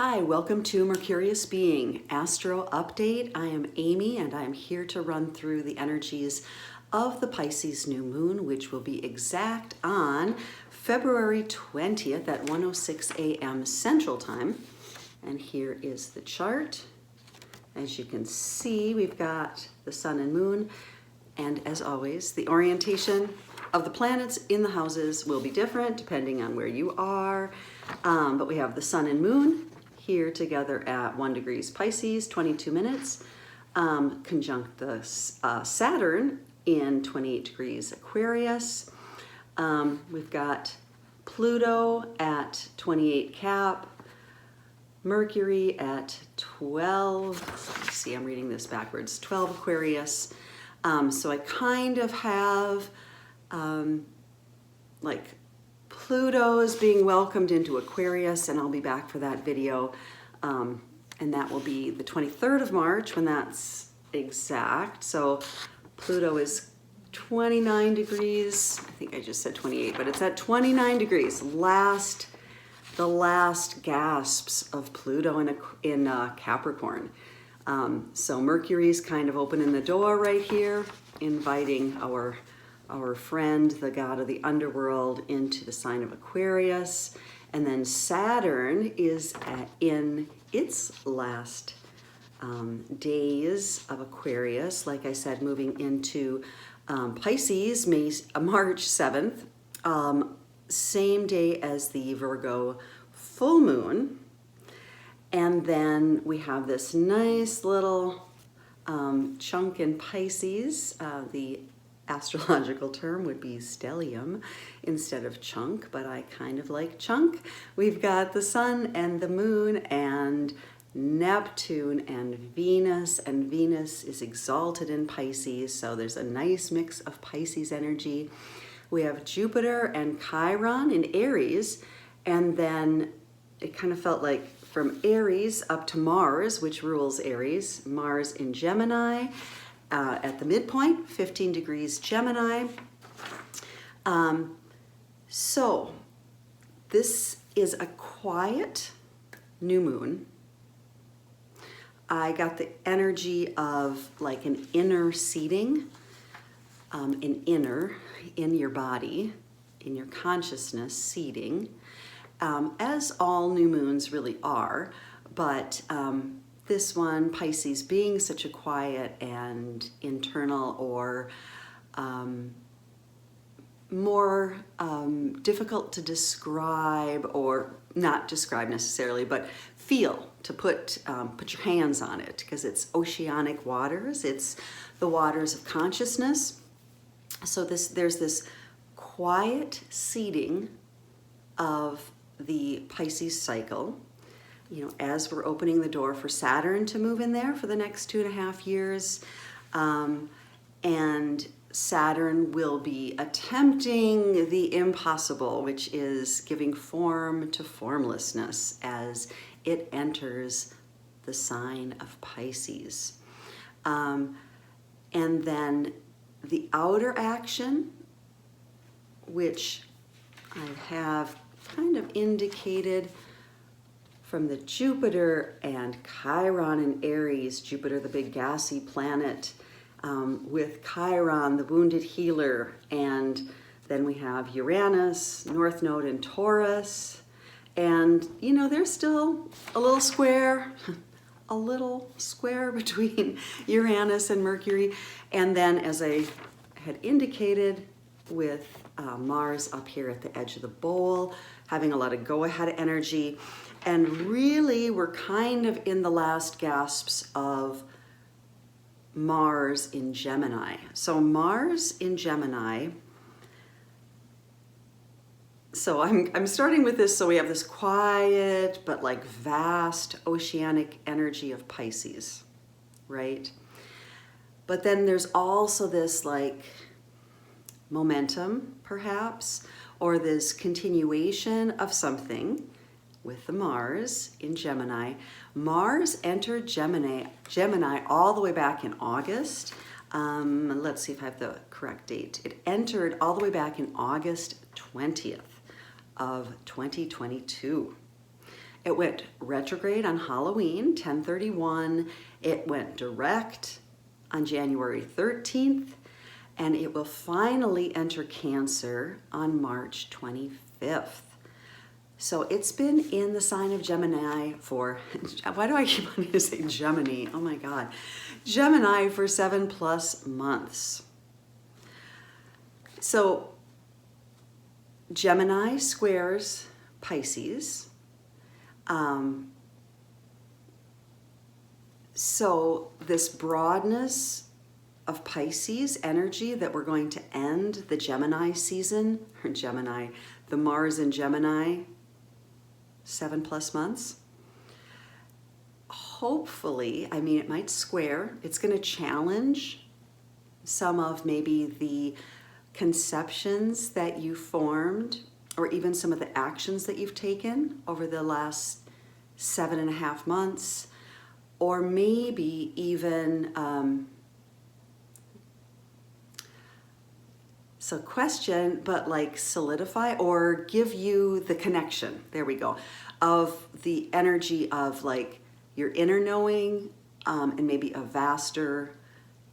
Hi, welcome to Mercurius Being Astro Update. I am Amy and I'm here to run through the energies of the Pisces new moon, which will be exact on February 20th at 1:06 a.m. Central Time. And here is the chart. As you can see, we've got the sun and moon, and as always, the orientation of the planets in the houses will be different depending on where you are. But we have the sun and moon here together at 1 degrees Pisces, 22 minutes, conjunct the Saturn in 28 degrees Aquarius. We've got Pluto at 28 Cap, Mercury at 12, let's see, I'm reading this backwards, 12 Aquarius. So I kind of have like Pluto is being welcomed into Aquarius, and I'll be back for that video. And that will be the 23rd of March when that's exact. So Pluto is 29 degrees. I think I just said 28, but it's at 29 degrees. The last gasps of Pluto in Capricorn. So Mercury's kind of opening the door right here, inviting our friend, the god of the underworld, into the sign of Aquarius. And then Saturn is in its last days of Aquarius, like I said, moving into Pisces, March 7th, same day as the Virgo full moon. And then we have this nice little chunk in Pisces. The astrological term would be stellium instead of chunk, but I kind of like chunk. We've got the sun and the moon and Neptune and Venus is exalted in Pisces, so there's a nice mix of Pisces energy. We have Jupiter and Chiron in Aries, and then it kind of felt like from Aries up to Mars, which rules Aries, Mars in Gemini, at the midpoint, 15 degrees Gemini. So this is a quiet new moon. I got the energy of like an inner seating, in your body, in your consciousness seating, as all new moons really are, but this one, Pisces, being such a quiet and internal or more difficult to describe, or not describe necessarily, but feel, to put your hands on it, because it's oceanic waters, it's the waters of consciousness. So there's this quiet seeding of the Pisces cycle, you know, as we're opening the door for Saturn to move in there for the next 2.5 years. And Saturn will be attempting the impossible, which is giving form to formlessness as it enters the sign of Pisces. And then the outer action, which I have kind of indicated from the Jupiter and Chiron in Aries, Jupiter, the big gassy planet, with Chiron, the wounded healer, and then we have Uranus, North Node in Taurus, and you know, there's still a little square between Uranus and Mercury, and then as I had indicated with Mars up here at the edge of the bowl, having a lot of go-ahead energy. And really, we're kind of in the last gasps of Mars in Gemini. So Mars in Gemini, so I'm starting with this, so we have this quiet but like vast oceanic energy of Pisces, right? But then there's also this like momentum, perhaps, or this continuation of something with the Mars in Gemini. Mars entered Gemini all the way back in August. Let's see if I have the correct date. It entered all the way back in August 20th of 2022. It went retrograde on Halloween, 10/31. It went direct on January 13th, and it will finally enter Cancer on March 25th. So it's been in the sign of Gemini for, why do I keep wanting to say Gemini? Oh my God. Gemini for 7+ months. So Gemini squares Pisces. So this broadness of Pisces energy that we're going to end the Gemini season, or Gemini, the Mars in Gemini, 7+ months. Hopefully, I mean, it might square. It's going to challenge some of maybe the conceptions that you formed, or even some of the actions that you've taken over the last 7.5 months, or maybe even so question, but like solidify or give you the connection, there we go, of the energy of like your inner knowing, and maybe a vaster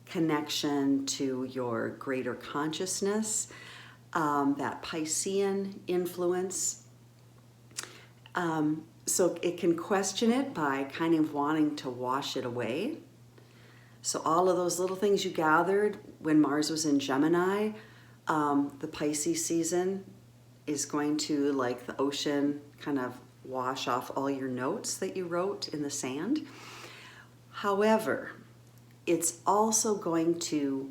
connection to your greater consciousness, that Piscean influence. So it can question it by kind of wanting to wash it away. So all of those little things you gathered when Mars was in Gemini, the Pisces season is going to, like the ocean, kind of wash off all your notes that you wrote in the sand. However, it's also going to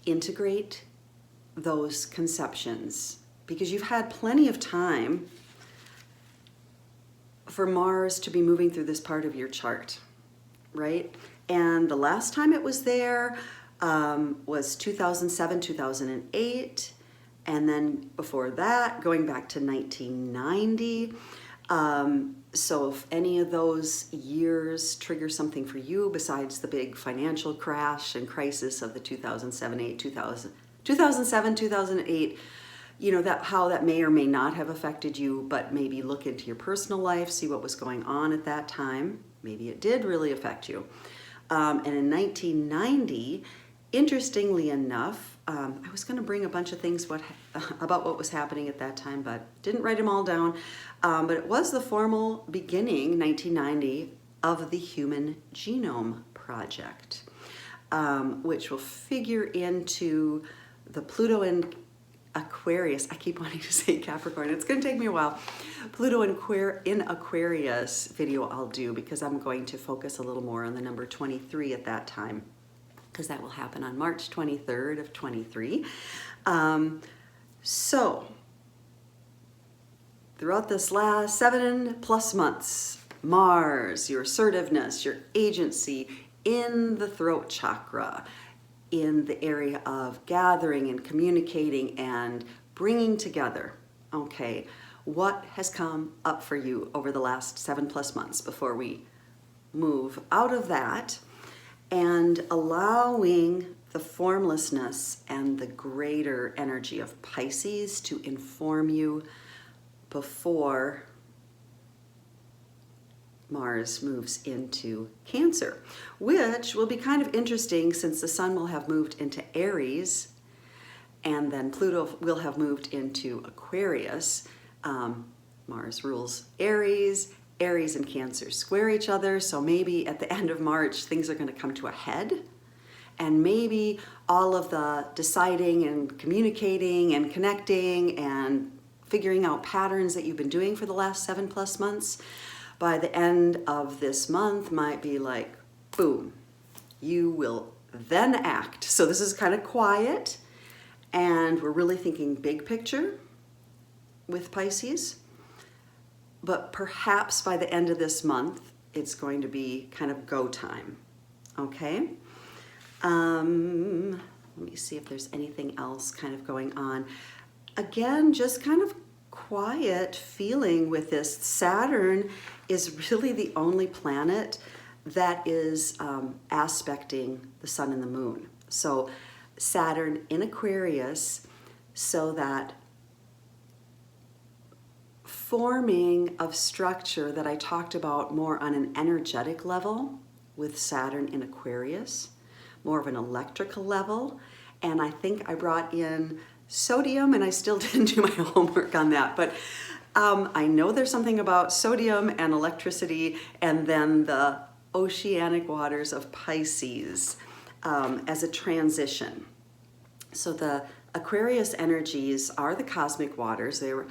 integrate those conceptions because you've had plenty of time for Mars to be moving through this part of your chart, right? And the last time it was there was 2007, 2008, and then before that, going back to 1990. So if any of those years trigger something for you besides the big financial crash and crisis of the 2007, 2008, you know, that how that may or may not have affected you, but maybe look into your personal life, see what was going on at that time. Maybe it did really affect you. And in 1990, interestingly enough, I was going to bring a bunch of things about what was happening at that time, but didn't write them all down. But it was the formal beginning, 1990, of the Human Genome Project, which will figure into the Pluto in Aquarius. I keep wanting to say Capricorn. It's going to take me a while. Pluto in Aquarius video I'll do because I'm going to focus a little more on the number 23 at that time, because that will happen on March 23rd of 23. So throughout this last 7+ months, Mars, your assertiveness, your agency in the throat chakra, in the area of gathering and communicating and bringing together. Okay, what has come up for you over the last 7+ months before we move out of that and allowing the formlessness and the greater energy of Pisces to inform you before Mars moves into Cancer, which will be kind of interesting since the Sun will have moved into Aries and then Pluto will have moved into Aquarius. Mars rules Aries. Aries and Cancer square each other, so maybe at the end of March things are going to come to a head, and maybe all of the deciding and communicating and connecting and figuring out patterns that you've been doing for the last 7+ months by the end of this month might be like, boom, you will then act. So this is kind of quiet, and we're really thinking big picture with Pisces. But perhaps by the end of this month, it's going to be kind of go time, okay? Let me see if there's anything else kind of going on. Again, just kind of quiet feeling with this. Saturn is really the only planet that is aspecting the Sun and the Moon. So Saturn in Aquarius, so that forming of structure that I talked about more on an energetic level with Saturn in Aquarius, more of an electrical level. And I think I brought in sodium, and I still didn't do my homework on that, but I know there's something about sodium and electricity, and then the oceanic waters of Pisces as a transition. So the Aquarius energies are the cosmic waters, they're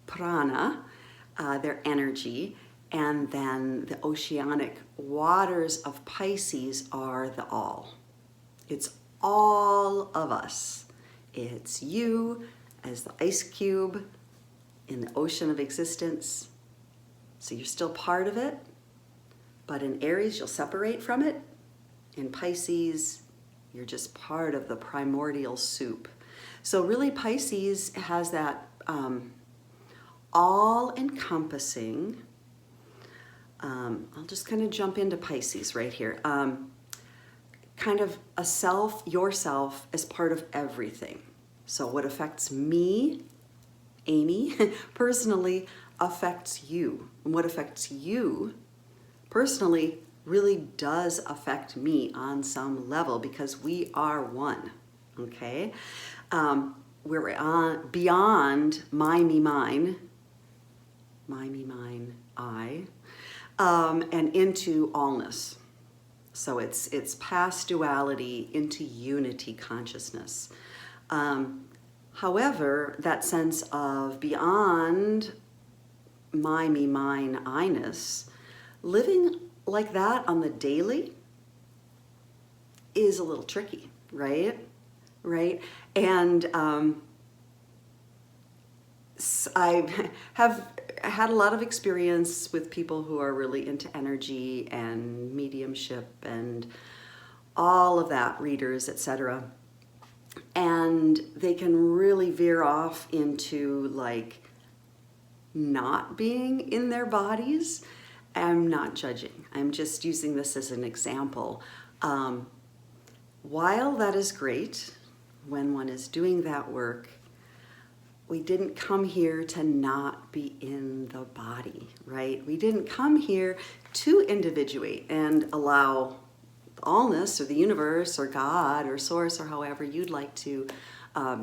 prana, their energy, and then the oceanic waters of Pisces are the all. It's all of us. It's you as the ice cube in the ocean of existence. So you're still part of it, but in Aries you'll separate from it. In Pisces, you're just part of the primordial soup. So really Pisces has that all-encompassing, I'll just kind of jump into Pisces right here, kind of a self, yourself as part of everything. So what affects me, Amy, personally affects you. And what affects you personally really does affect me on some level because we are one, okay? We're on beyond my, me, mine, I, and into allness. So it's past duality into unity consciousness. However, that sense of beyond my, me, mine, I-ness, living like that on the daily is a little tricky, right? Right? And I have had a lot of experience with people who are really into energy and mediumship and all of that, readers, etc. And they can really veer off into like not being in their bodies. I'm not judging. I'm just using this as an example. While that is great, when one is doing that work, we didn't come here to not be in the body, right? We didn't come here to individuate and allow allness or the universe or God or source or however you'd like to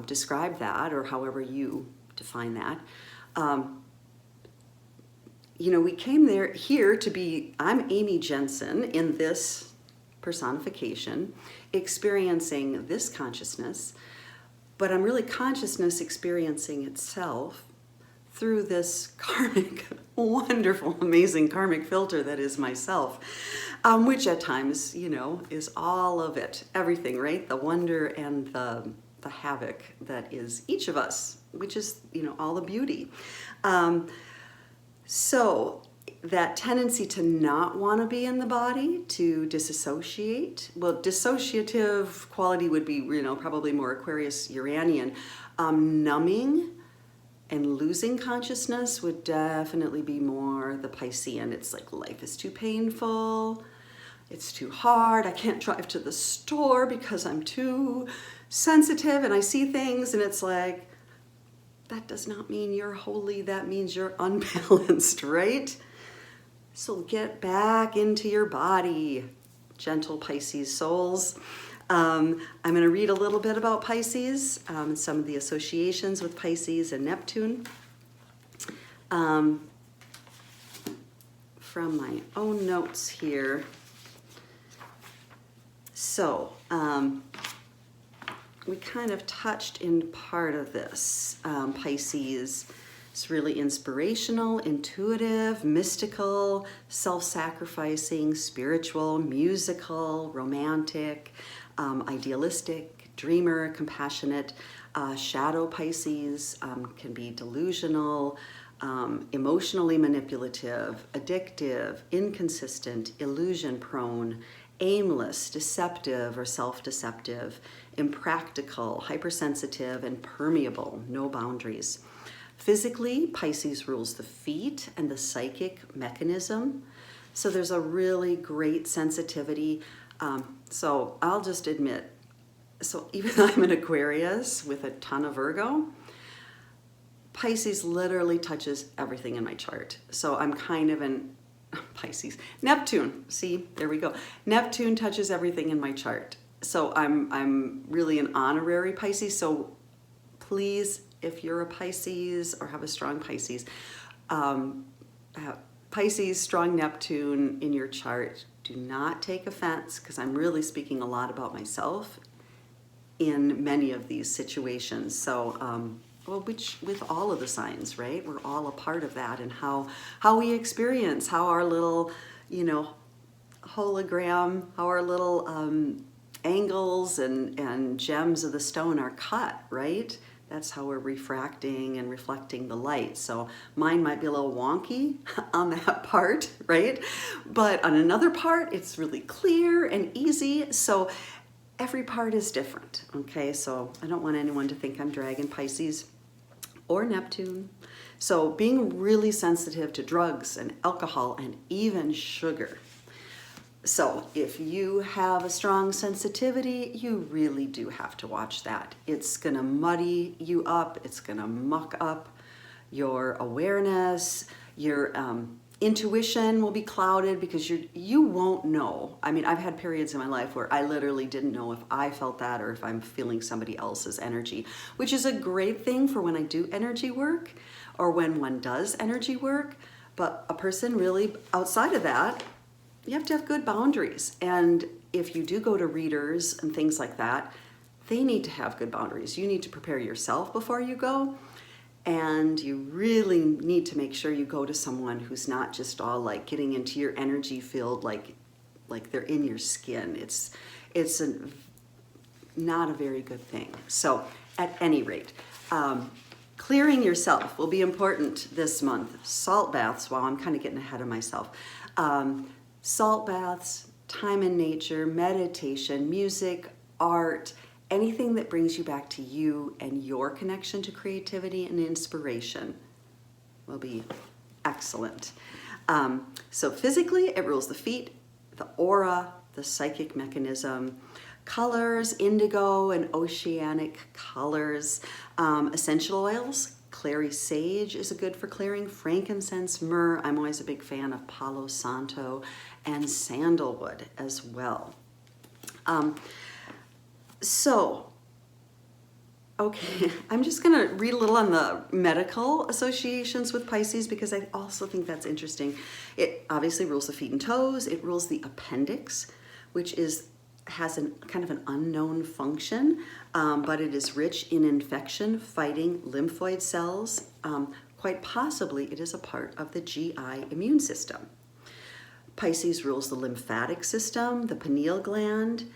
describe that or however you define that. You know, we came here to be, I'm Amy Jensen in this personification, experiencing this consciousness, but I'm really consciousness experiencing itself through this karmic, wonderful, amazing karmic filter that is myself, which at times, you know, is all of it, everything, right? The wonder and the havoc that is each of us, which is, you know, all the beauty. So that tendency to not want to be in the body, to disassociate, well, dissociative quality would be, you know, probably more Aquarius Uranian. Numbing and losing consciousness would definitely be more the Piscean. It's like life is too painful, it's too hard, I can't drive to the store because I'm too sensitive and I see things and it's like, that does not mean you're holy, that means you're unbalanced, right? So get back into your body, gentle Pisces souls. I'm going to read a little bit about Pisces, some of the associations with Pisces and Neptune. From my own notes here. So, we kind of touched in part of this. Pisces is really inspirational, intuitive, mystical, self-sacrificing, spiritual, musical, romantic, idealistic, dreamer, compassionate. Shadow Pisces can be delusional, emotionally manipulative, addictive, inconsistent, illusion-prone, aimless, deceptive or self-deceptive, impractical, hypersensitive, and permeable, no boundaries. Physically, Pisces rules the feet and the psychic mechanism. So there's a really great sensitivity. So I'll just admit, so even though I'm an Aquarius with a ton of Virgo, Pisces literally touches everything in my chart. So I'm kind of an Pisces. Neptune, see, there we go. Neptune touches everything in my chart. So I'm really an honorary Pisces. So please, if you're a Pisces or have a strong Pisces, Pisces, strong Neptune in your chart, do not take offense, because I'm really speaking a lot about myself in many of these situations. So, well, which with all of the signs, right? We're all a part of that, and how we experience, how our little, hologram, how our little angles and gems of the stone are cut, right? That's how we're refracting and reflecting the light. So mine might be a little wonky on that part, right? But on another part, it's really clear and easy. So every part is different, okay? So I don't want anyone to think I'm dragging Pisces or Neptune. So being really sensitive to drugs and alcohol and even sugar. So if you have a strong sensitivity, you really do have to watch that. It's gonna muddy you up. It's gonna muck up your awareness. Your intuition will be clouded because you won't know. I mean, I've had periods in my life where I literally didn't know if I felt that or if I'm feeling somebody else's energy, which is a great thing for when I do energy work or when one does energy work. But a person really outside of that, you have to have good boundaries. And if you do go to readers and things like that, they need to have good boundaries. You need to prepare yourself before you go. And you really need to make sure you go to someone who's not just all like getting into your energy field like they're in your skin. It's not a very good thing. So at any rate, clearing yourself will be important this month. Salt baths, wow, I'm kind of getting ahead of myself. Salt baths, time in nature, meditation, music, art, anything that brings you back to you and your connection to creativity and inspiration will be excellent. So physically, it rules the feet, the aura, the psychic mechanism, colors, indigo and oceanic colors, essential oils. Clary sage is good for clearing. Frankincense, myrrh. I'm always a big fan of Palo Santo and sandalwood as well. Okay, I'm just going to read a little on the medical associations with Pisces because I also think that's interesting. It obviously rules the feet and toes. It rules the appendix, which has kind of an unknown function, but it is rich in infection fighting lymphoid cells. Quite possibly it is a part of the GI immune system. Pisces rules the lymphatic system, the pineal gland,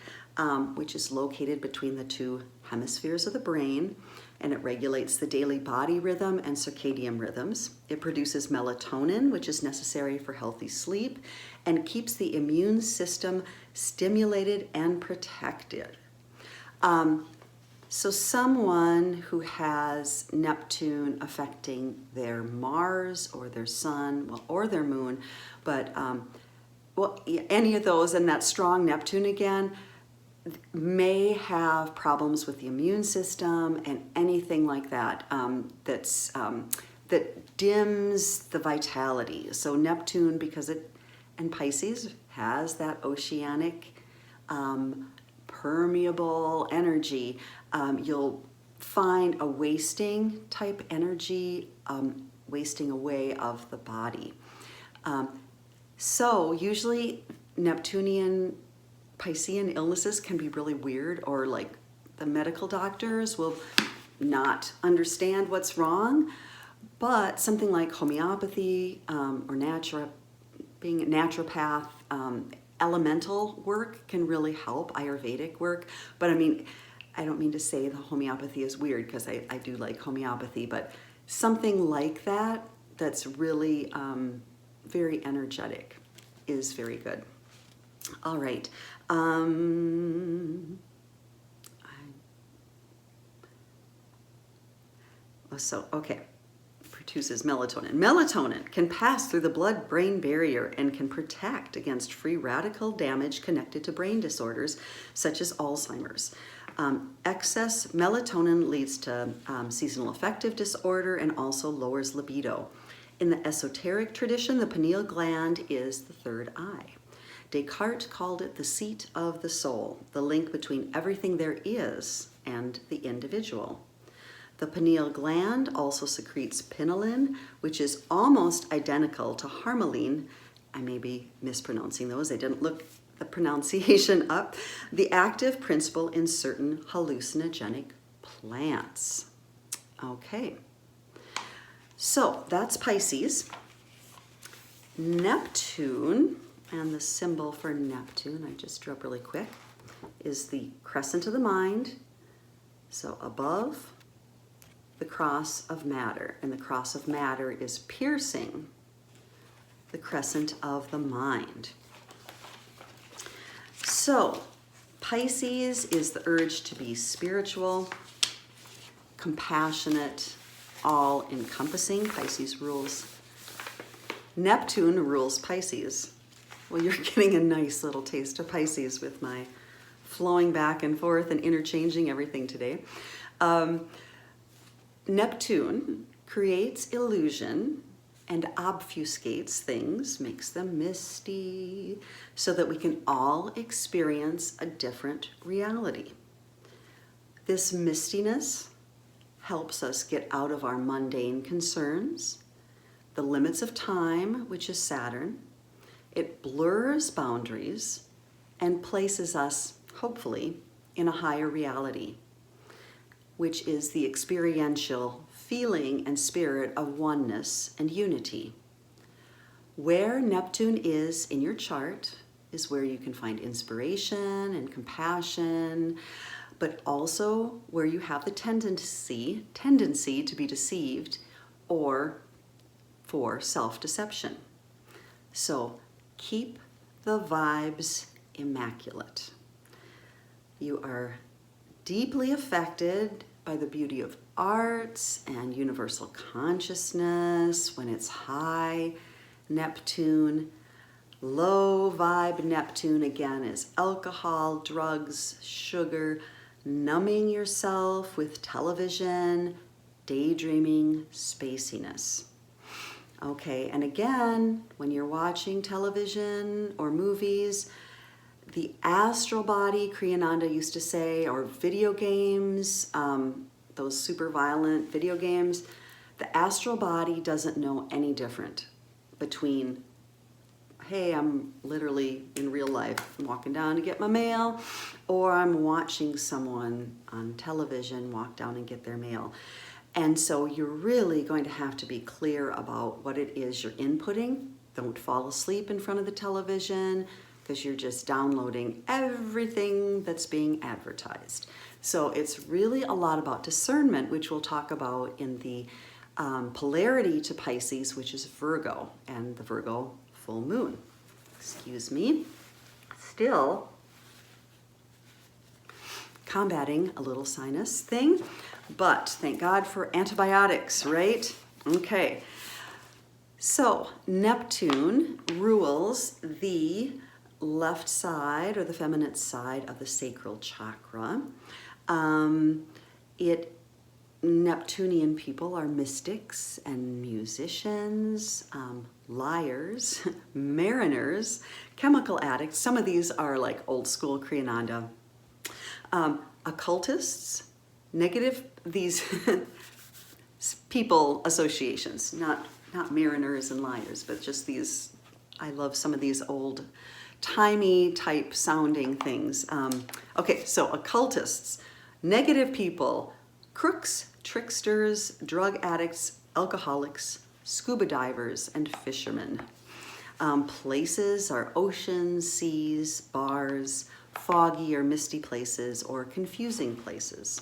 which is located between the two hemispheres of the brain, and it regulates the daily body rhythm and circadian rhythms. It produces melatonin, which is necessary for healthy sleep, and keeps the immune system stimulated and protected. So someone who has Neptune affecting their Mars or their Sun, well, or their Moon, but any of those, and that strong Neptune again, may have problems with the immune system and anything like that that dims the vitality. So Neptune, because and Pisces has that oceanic permeable energy, you'll find a wasting type energy, wasting away of the body. So usually Neptunian Piscean illnesses can be really weird, or like the medical doctors will not understand what's wrong, but something like homeopathy or being a naturopath, elemental work can really help, Ayurvedic work. But I mean, I don't mean to say the homeopathy is weird, because I do like homeopathy, but something like that that's really very energetic is very good. All right. Okay. Produces melatonin. Melatonin can pass through the blood-brain barrier and can protect against free radical damage connected to brain disorders such as Alzheimer's. Excess melatonin leads to seasonal affective disorder and also lowers libido. In the esoteric tradition, the pineal gland is the third eye. Descartes called it the seat of the soul, the link between everything there is and the individual. The pineal gland also secretes pinolin, which is almost identical to harmaline. I may be mispronouncing those. I didn't look the pronunciation up. The active principle in certain hallucinogenic plants. Okay, so that's Pisces. Neptune, and the symbol for Neptune, I just drew up really quick, is the crescent of the mind. So above the cross of matter, and the cross of matter is piercing the crescent of the mind. So Pisces is the urge to be spiritual, compassionate, all-encompassing. Pisces rules. Neptune rules Pisces. Well, you're getting a nice little taste of Pisces with my flowing back and forth and interchanging everything today. Neptune creates illusion and obfuscates things, makes them misty, so that we can all experience a different reality. This mistiness helps us get out of our mundane concerns, the limits of time, which is Saturn. It blurs boundaries and places us, hopefully, in a higher reality, which is the experiential feeling and spirit of oneness and unity. Where Neptune is in your chart is where you can find inspiration and compassion, but also where you have the tendency to be deceived or for self-deception. So keep the vibes immaculate. You are deeply affected by the beauty of arts and universal consciousness when it's high Neptune. Low vibe Neptune, again, is alcohol, drugs, sugar, numbing yourself with television, daydreaming, spaciness. Okay, and again, when you're watching television or movies, the astral body, Kriyananda used to say, or video games, those super violent video games, the astral body doesn't know any different between, hey, I'm literally in real life, I'm walking down to get my mail, or I'm watching someone on television walk down and get their mail. And so you're really going to have to be clear about what it is you're inputting. Don't fall asleep in front of the television, because you're just downloading everything that's being advertised. So it's really a lot about discernment, which we'll talk about in the polarity to Pisces, which is Virgo, and the Virgo full moon. Excuse me. Still combating a little sinus thing, but thank God for antibiotics, right? Okay. So Neptune rules the left side, or the feminine side, of the sacral chakra. Neptunian people are mystics and musicians, liars, mariners, chemical addicts. Some of these are like old school Kriyananda. Occultists, negative, these people associations, not mariners and liars, but just these, I love some of these old timey type sounding things. Okay, so occultists, negative people, crooks, tricksters, drug addicts, alcoholics, scuba divers, and fishermen. Places are oceans, seas, bars, foggy or misty places, or confusing places.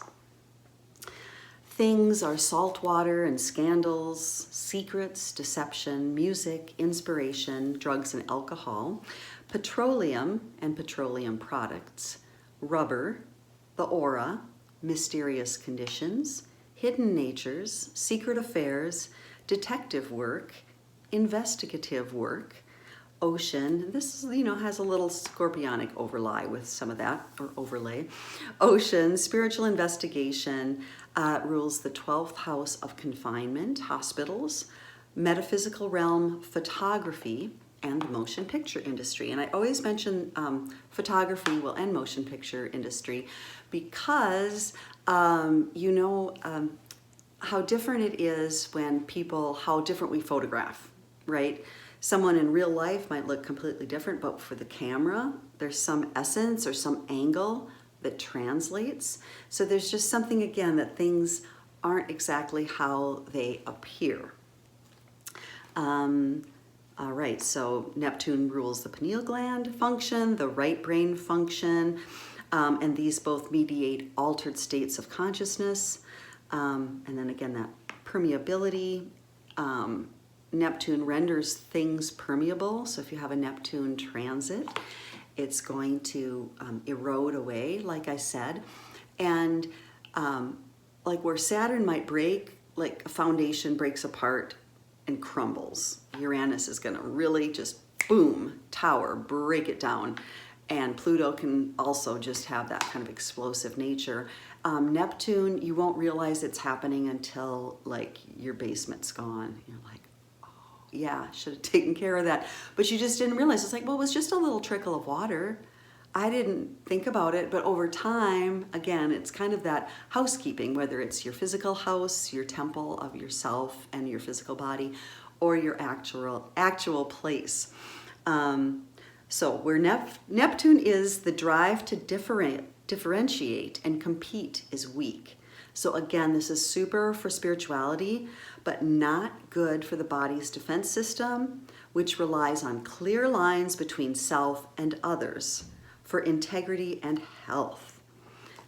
Things are salt water and scandals, secrets, deception, music, inspiration, drugs and alcohol, petroleum and petroleum products, rubber, the aura, mysterious conditions, hidden natures, secret affairs, detective work, investigative work, ocean. This, has a little scorpionic overlay with some of that, or overlay. Ocean, spiritual investigation, rules the 12th house of confinement, hospitals, metaphysical realm, photography, and the motion picture industry. And I always mention photography, and motion picture industry, because how different it is when how different we photograph, right? Someone in real life might look completely different, but for the camera, there's some essence or some angle that translates. So there's just something, again, that things aren't exactly how they appear. All right, so Neptune rules the pineal gland function, the right brain function, and these both mediate altered states of consciousness. And then again, that permeability. Neptune renders things permeable. So if you have a Neptune transit, it's going to erode away, like I said. And like where Saturn might break, like a foundation breaks apart and crumbles. Uranus is going to really just boom, tower, break it down. And Pluto can also just have that kind of explosive nature. Neptune, you won't realize it's happening until like your basement's gone. You're like, oh yeah, should have taken care of that. But you just didn't realize. It's like, well, it was just a little trickle of water. I didn't think about it, but over time, again, it's kind of that housekeeping, whether it's your physical house, your temple of yourself and your physical body, or your actual place. So where Neptune is, the drive to differentiate and compete is weak. So again, this is super for spirituality, but not good for the body's defense system, which relies on clear lines between self and others for integrity and health.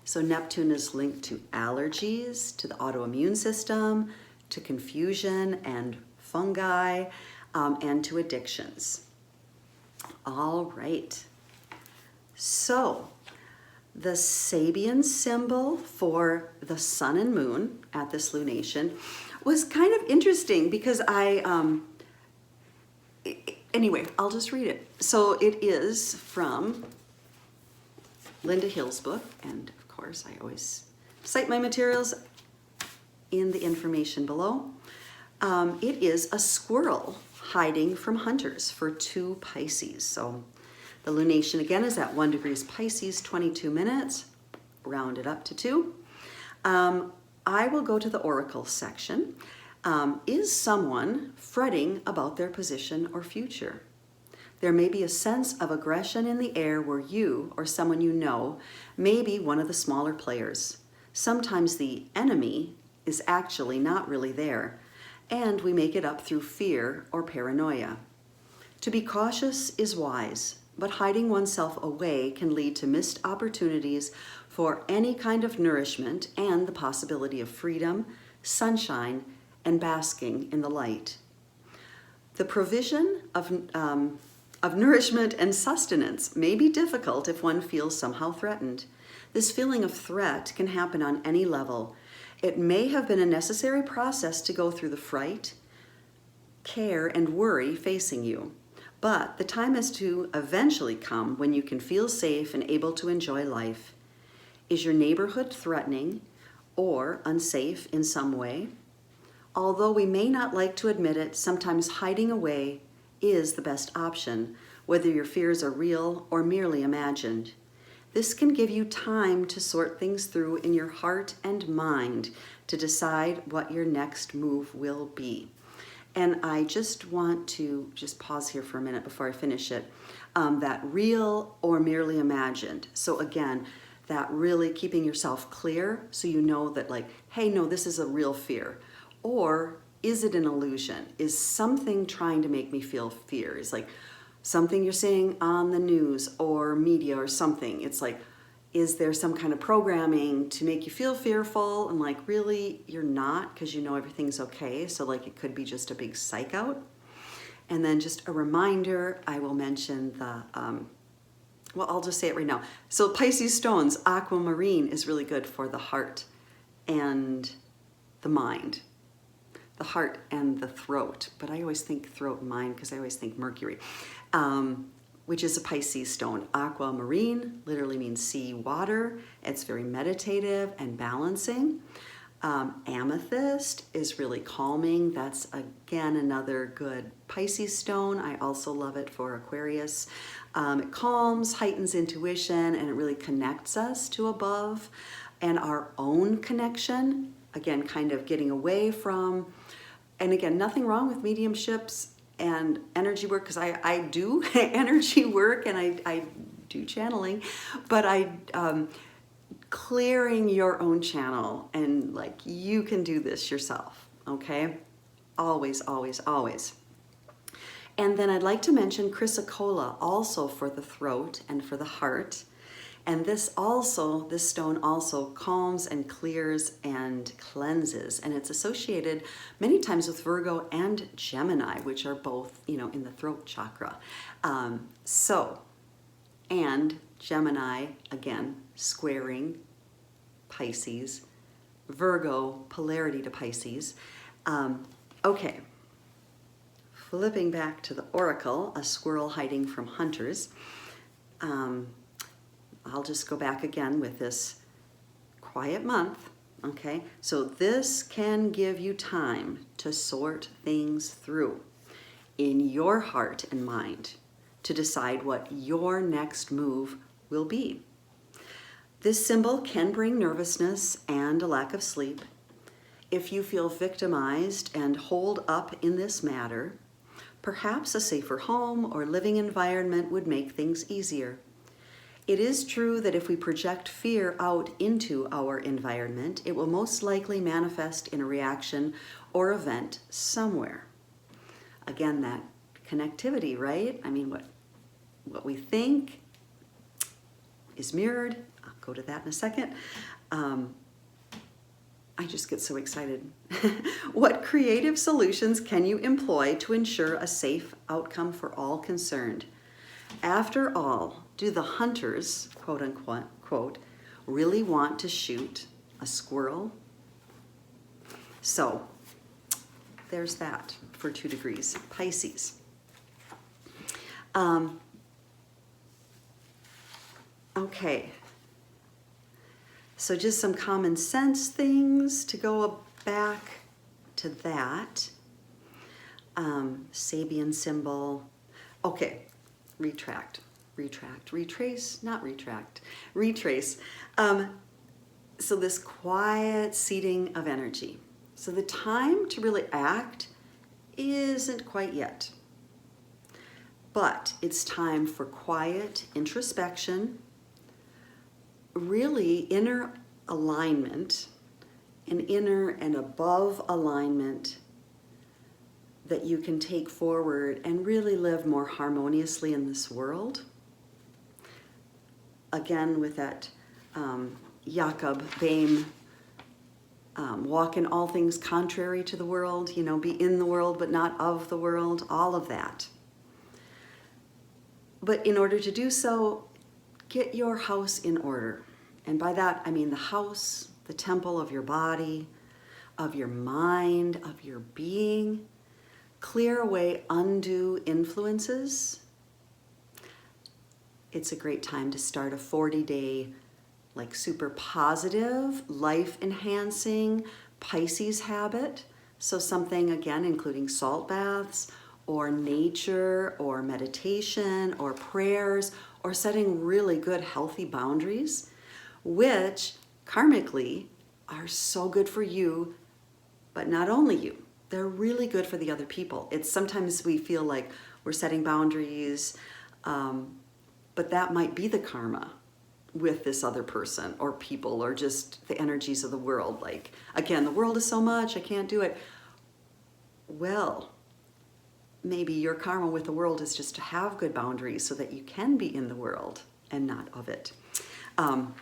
So Neptune is linked to allergies, to the autoimmune system, to confusion and fungi, and to addictions. All right. So the Sabian symbol for the sun and moon at this lunation was kind of interesting because anyway, I'll just read it. So it is from Lynda Hill's book, and of course I always cite my materials in the information below. It is a squirrel hiding from hunters for 2 Pisces. So the lunation again is at 1 degrees Pisces, 22 minutes, round it up to 2. I will go to the oracle section. Is someone fretting about their position or future? There may be a sense of aggression in the air where you or someone you know may be one of the smaller players. Sometimes the enemy is actually not really there, and we make it up through fear or paranoia. To be cautious is wise, but hiding oneself away can lead to missed opportunities for any kind of nourishment and the possibility of freedom, sunshine, and basking in the light. The provision of nourishment and sustenance may be difficult if one feels somehow threatened. This feeling of threat can happen on any level. It may have been a necessary process to go through the fright, care, and worry facing you. But the time is to eventually come when you can feel safe and able to enjoy life. Is your neighborhood threatening or unsafe in some way? Although we may not like to admit it, sometimes hiding away is the best option, whether your fears are real or merely imagined. This can give you time to sort things through in your heart and mind to decide what your next move will be. And I just want to just pause here for a minute before I finish it. That real or merely imagined. So again, that really keeping yourself clear so you know that like, hey, no, this is a real fear. Or is it an illusion? Is something trying to make me feel fear? Is like something you're seeing on the news or media or something. It's like, is there some kind of programming to make you feel fearful? And like, really, you're not, because you know everything's okay. So like, it could be just a big psych out. And then just a reminder, I will mention the, well, I'll just say it right now. So Pisces stones, aquamarine is really good for the heart and the mind. the heart and the throat, but I always think throat and mind because I always think Mercury, which is a Pisces stone. Aquamarine literally means sea water. It's very meditative and balancing. Amethyst is really calming. That's again another good Pisces stone. I also love it for Aquarius. It calms, heightens intuition, and it really connects us to above and our own connection. Again, kind of getting away from, and again, nothing wrong with mediumships and energy work, because I do energy work and I do channeling, but clearing your own channel, and like you can do this yourself, okay? Always, always, always. And then I'd like to mention chrysocolla also for the throat and for the heart. And this stone also calms and clears and cleanses. And it's associated many times with Virgo and Gemini, which are both, in the throat chakra. And Gemini, again, squaring Pisces. Virgo, polarity to Pisces. Okay. Flipping back to the oracle, a squirrel hiding from hunters. I'll just go back again with this quiet month, okay? So this can give you time to sort things through in your heart and mind to decide what your next move will be. This symbol can bring nervousness and a lack of sleep. If you feel victimized and holed up in this matter, perhaps a safer home or living environment would make things easier. It is true that if we project fear out into our environment, it will most likely manifest in a reaction or event somewhere. Again, that connectivity, right? I mean, what we think is mirrored. I'll go to that in a second. I just get so excited. What creative solutions can you employ to ensure a safe outcome for all concerned? After all, do the hunters, quote unquote, really want to shoot a squirrel? So there's that for 2 degrees Pisces. Okay. So just some common sense things to go back to that. Sabian symbol. Okay, retrace. So this quiet seating of energy. So the time to really act isn't quite yet. But it's time for quiet introspection, really inner alignment, an inner and above alignment that you can take forward and really live more harmoniously in this world. Again, with that Jakob Boehme, walk in all things contrary to the world, be in the world but not of the world, all of that. But in order to do so, get your house in order. And by that, I mean the house, the temple of your body, of your mind, of your being. Clear away undue influences. It's a great time to start a 40-day, super positive, life-enhancing Pisces habit. So something, again, including salt baths, or nature, or meditation, or prayers, or setting really good, healthy boundaries, which karmically are so good for you, but not only you. They're really good for the other people. It's sometimes we feel like we're setting boundaries, but that might be the karma with this other person or people or just the energies of the world. Again, the world is so much, I can't do it. Well, maybe your karma with the world is just to have good boundaries so that you can be in the world and not of it. I'm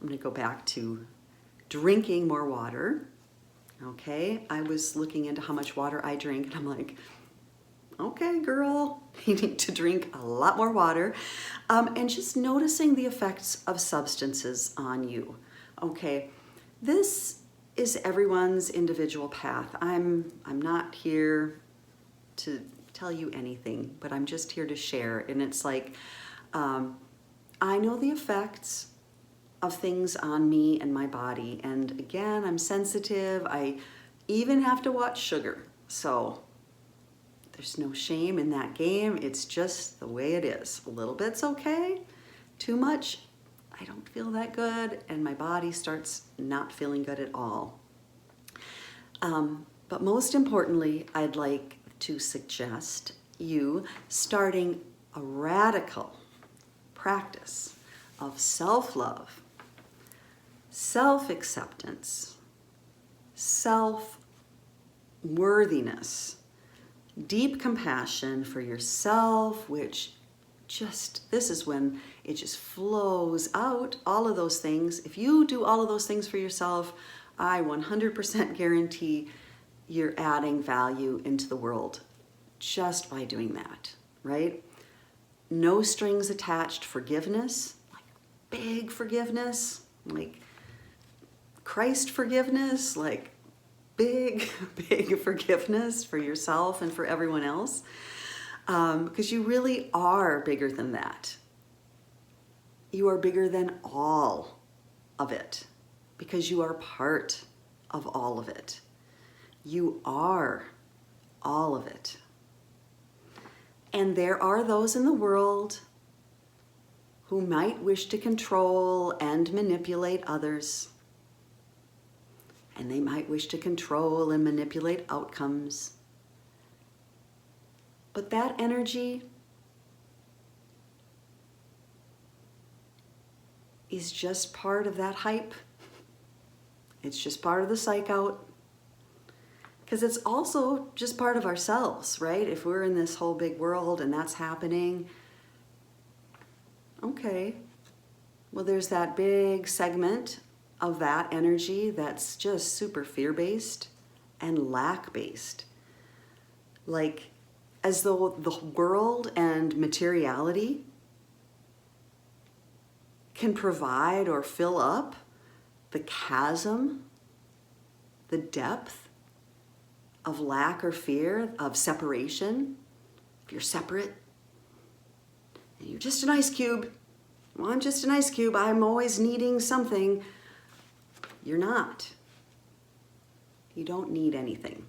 going to go back to drinking more water. Okay, I was looking into how much water I drink, and I'm like, okay, girl, you need to drink a lot more water. And just noticing the effects of substances on you. Okay, this is everyone's individual path. I'm not here to tell you anything, but I'm just here to share. And it's like, I know the effects of things on me and my body. And again, I'm sensitive. I even have to watch sugar. So there's no shame in that game. It's just the way it is. A little bit's okay. Too much, I don't feel that good, and my body starts not feeling good at all. But most importantly, I'd like to suggest you starting a radical practice of self-love, self-acceptance, self-worthiness, deep compassion for yourself, which this is when it just flows out, all of those things. If you do all of those things for yourself, I 100% guarantee you're adding value into the world just by doing that, right? No strings attached forgiveness, like big forgiveness, like Christ forgiveness, like big forgiveness for yourself and for everyone else. Because you really are bigger than that. You are bigger than all of it because you are part of all of it. You are all of it. And there are those in the world who might wish to control and manipulate others. And they might wish to control and manipulate outcomes. But that energy is just part of that hype. It's just part of the psych out. Because it's also just part of ourselves, right? If we're in this whole big world and that's happening, okay. Well, there's that big segment of that energy that's just super fear-based and lack-based. Like, as though the world and materiality can provide or fill up the chasm, the depth of lack or fear, of separation. If you're separate and you're just an ice cube, well, I'm just an ice cube, I'm always needing something. You're not. You don't need anything.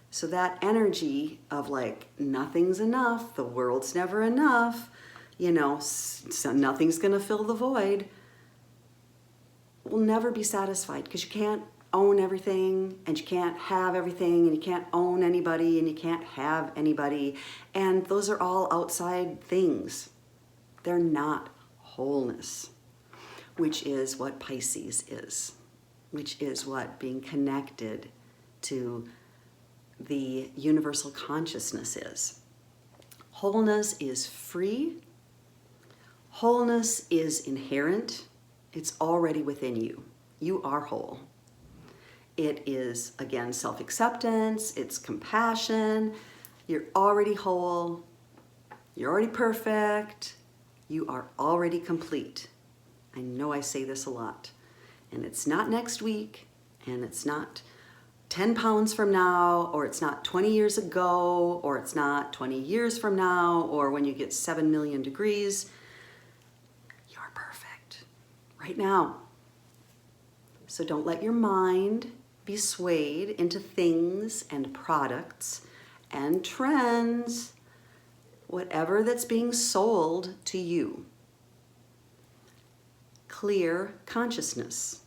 So that energy of like, nothing's enough, the world's never enough, so nothing's gonna fill the void, will never be satisfied because you can't own everything and you can't have everything and you can't own anybody and you can't have anybody. And those are all outside things. They're not wholeness, which is what Pisces is, which is what being connected to the universal consciousness is. Wholeness is free. Wholeness is inherent. It's already within you. You are whole. It is, again, self-acceptance. It's compassion. You're already whole. You're already perfect. You are already complete. I know I say this a lot. And it's not next week, and it's not 10 pounds from now, or it's not 20 years ago, or it's not 20 years from now, or when you get 7 million degrees. You're perfect right now. So don't let your mind be swayed into things and products and trends, whatever that's being sold to you. Clear consciousness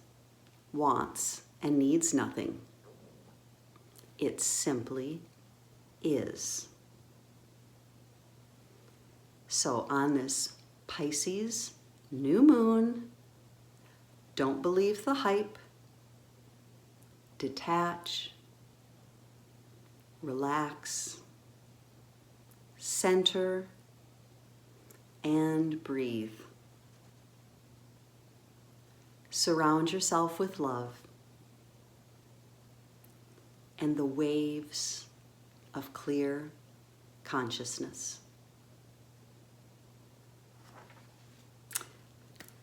wants and needs nothing. It simply is. So on this Pisces new moon, don't believe the hype. Detach, relax, center, and breathe. Surround yourself with love and the waves of clear consciousness.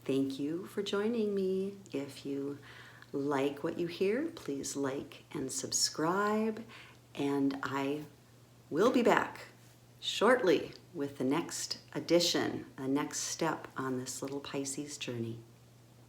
Thank you for joining me. If you like what you hear, please like and subscribe. And I will be back shortly with the next edition, the next step on this little Pisces journey.